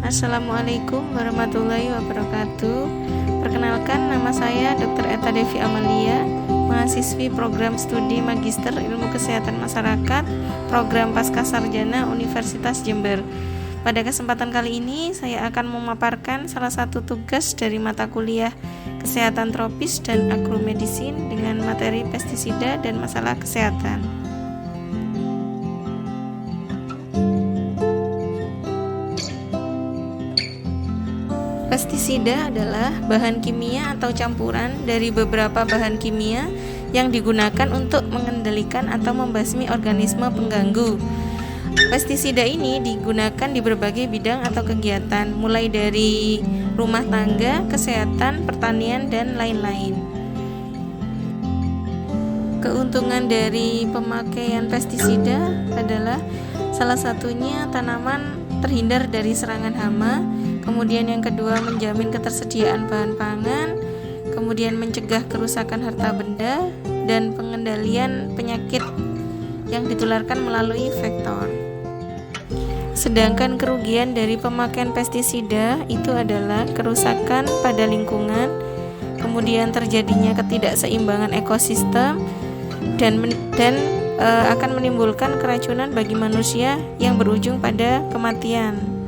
Assalamualaikum warahmatullahi wabarakatuh. Perkenalkan, nama saya Dr. Eta Devi Amalia, mahasiswi program studi Magister Ilmu Kesehatan Masyarakat, program Pascasarjana Universitas Jember. Pada kesempatan kali ini, saya akan memaparkan salah satu tugas dari mata kuliah Kesehatan Tropis dan Agromedisin dengan materi pestisida dan masalah kesehatan. Pestisida adalah bahan kimia atau campuran dari beberapa bahan kimia yang digunakan untuk mengendalikan atau membasmi organisme pengganggu. Pestisida ini digunakan di berbagai bidang atau kegiatan, mulai dari rumah tangga, kesehatan, pertanian, dan lain-lain. Keuntungan dari pemakaian pestisida adalah salah satunya tanaman terhindar dari serangan hama. Kemudian yang kedua, menjamin ketersediaan bahan pangan, kemudian mencegah kerusakan harta benda, dan pengendalian penyakit yang ditularkan melalui vektor. Sedangkan kerugian dari pemakaian pestisida itu adalah kerusakan pada lingkungan, kemudian terjadinya ketidakseimbangan ekosistem, dan akan menimbulkan keracunan bagi manusia yang berujung pada kematian.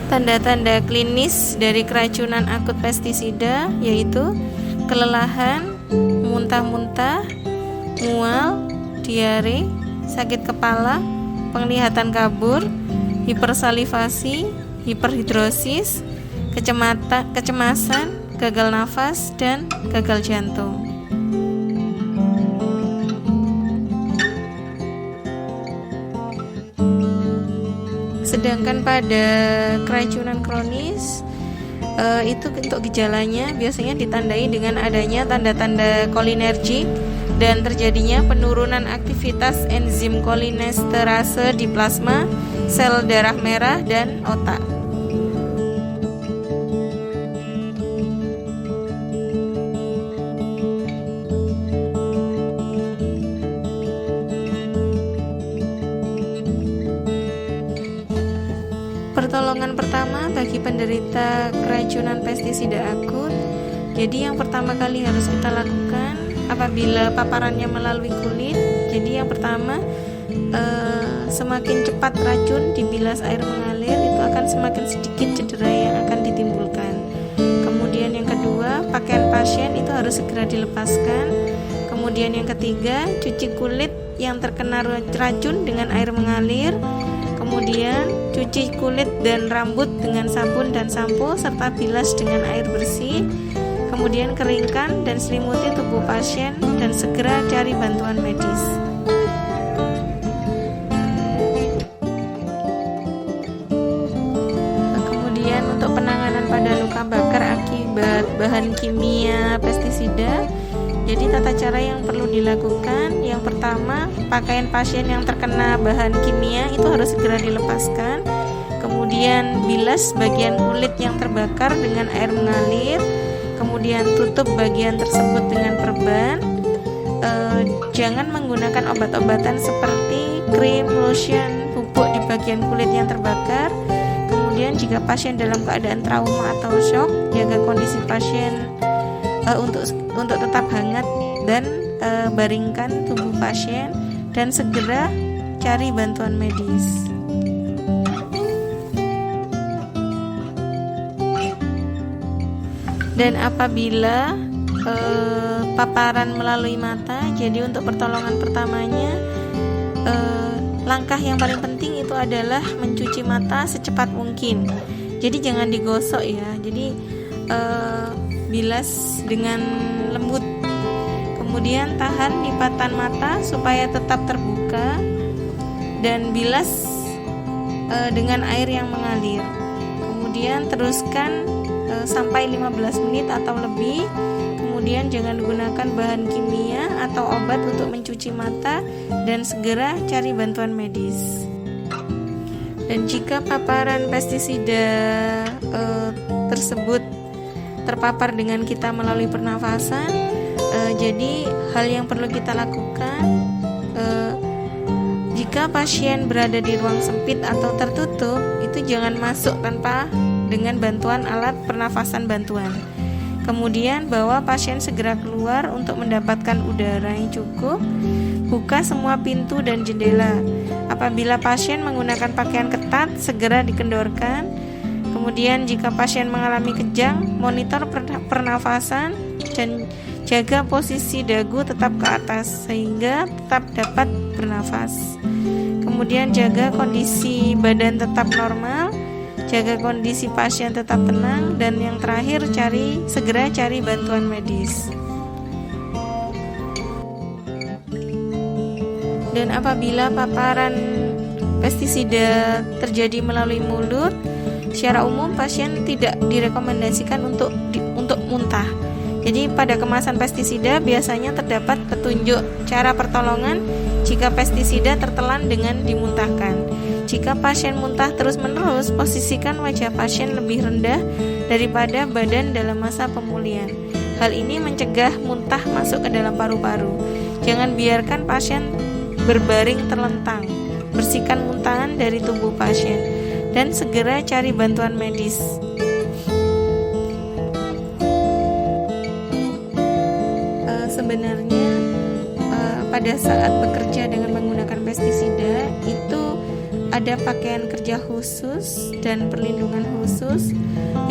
Tanda-tanda klinis dari keracunan akut pestisida yaitu kelelahan, muntah-muntah, mual, diare, sakit kepala, penglihatan kabur, hipersalivasi, hiperhidrosis, kecemasan, gagal nafas, dan gagal jantung. Sedangkan pada keracunan kronis itu untuk gejalanya biasanya ditandai dengan adanya tanda-tanda kolinergik dan terjadinya penurunan aktivitas enzim kolinesterase di plasma, sel darah merah, dan otak. Pertolongan pertama bagi penderita keracunan pestisida akut. Jadi yang pertama kali harus kita lakukan apabila paparannya melalui kulit. Jadi yang pertama, semakin cepat racun dibilas air mengalir, itu akan semakin sedikit cedera yang akan ditimbulkan. Kemudian yang kedua, pakaian pasien itu harus segera dilepaskan. Kemudian yang ketiga, cuci kulit yang terkena racun dengan air mengalir. Kemudian cuci kulit dan rambut dengan sabun dan sampo serta bilas dengan air bersih. Kemudian keringkan dan selimuti tubuh pasien dan segera cari bantuan medis. Kemudian untuk penanganan pada luka bakar akibat bahan kimia pestisida, jadi tata cara yang perlu dilakukan, yang pertama, pakaian pasien yang terkena bahan kimia itu harus segera dilepaskan. Kemudian bilas bagian kulit yang terbakar dengan air mengalir. Kemudian tutup bagian tersebut dengan perban. Jangan menggunakan obat-obatan seperti krim, lotion, pupuk di bagian kulit yang terbakar. Kemudian jika pasien dalam keadaan trauma atau shock, jaga kondisi pasien untuk tetap hangat dan baringkan tubuh pasien dan segera cari bantuan medis. Dan apabila paparan melalui mata, jadi untuk pertolongan pertamanya, langkah yang paling penting itu adalah mencuci mata secepat mungkin. Jadi jangan digosok ya. Jadi bilas dengan lembut. Kemudian tahan lipatan mata supaya tetap terbuka dan bilas dengan air yang mengalir. Kemudian teruskan sampai 15 menit atau lebih. Kemudian jangan gunakan bahan kimia atau obat untuk mencuci mata dan segera cari bantuan medis. Dan jika paparan pestisida tersebut terpapar dengan kita melalui pernafasan, jadi hal yang perlu kita lakukan, jika pasien berada di ruang sempit atau tertutup, itu itu jangan masuk tanpa dengan bantuan alat pernafasan bantuan. Kemudian bawa pasien segera keluar untuk mendapatkan udara yang cukup. Buka semua pintu dan jendela. Apabila pasien menggunakan pakaian ketat, segera dikendorkan. Kemudian jika pasien mengalami kejang, monitor pernafasan dan jaga posisi dagu tetap ke atas sehingga tetap dapat bernafas. Kemudian jaga kondisi badan tetap normal, jaga kondisi pasien tetap tenang, dan yang terakhir segera cari bantuan medis. Dan apabila paparan pestisida terjadi melalui mulut, secara umum pasien tidak direkomendasikan untuk muntah. Jadi pada kemasan pestisida biasanya terdapat petunjuk cara pertolongan jika pestisida tertelan dengan dimuntahkan. Jika pasien muntah terus-menerus, posisikan wajah pasien lebih rendah daripada badan dalam masa pemulihan. Hal ini mencegah muntah masuk ke dalam paru-paru. Jangan biarkan pasien berbaring terlentang. Bersihkan muntahan dari tubuh pasien dan segera cari bantuan medis. Sebenarnya pada saat bekerja dengan menggunakan pestisida itu ada pakaian kerja khusus dan perlindungan khusus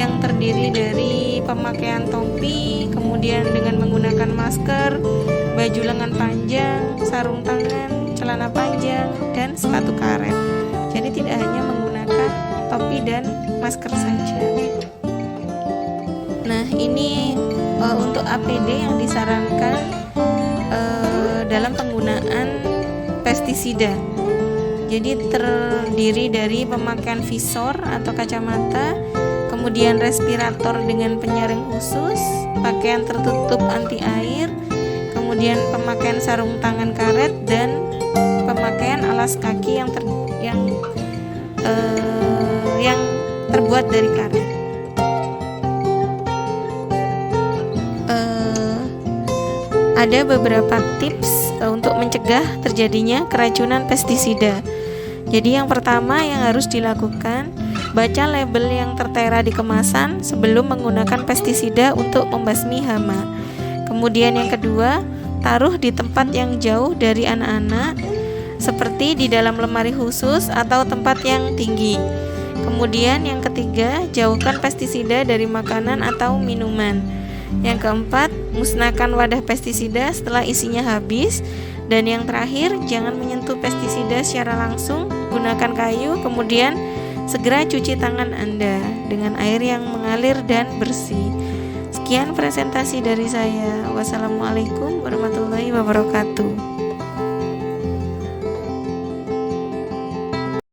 yang terdiri dari pemakaian topi, kemudian dengan menggunakan masker, baju lengan panjang, sarung tangan, celana panjang, dan sepatu karet. Jadi tidak hanya menggunakan topi dan masker saja. Nah, ini untuk APD yang disarankan dalam penggunaan pestisida. Jadi terdiri dari pemakaian visor atau kacamata, kemudian respirator dengan penyaring khusus, pakaian tertutup anti air, kemudian pemakaian sarung tangan karet, dan pemakaian alas kaki yang terbuat dari karet. Ada beberapa tips untuk mencegah terjadinya keracunan pestisida. Jadi yang pertama yang harus dilakukan, baca label yang tertera di kemasan sebelum menggunakan pestisida untuk membasmi hama. Kemudian yang kedua, taruh di tempat yang jauh dari anak-anak, seperti di dalam lemari khusus atau tempat yang tinggi. Kemudian yang ketiga, jauhkan pestisida dari makanan atau minuman. Yang keempat, musnahkan wadah pestisida setelah isinya habis. Dan yang terakhir, jangan menyentuh pestisida secara langsung, gunakan kayu, kemudian segera cuci tangan Anda dengan air yang mengalir dan bersih. Sekian presentasi dari saya. Wassalamualaikum warahmatullahi wabarakatuh.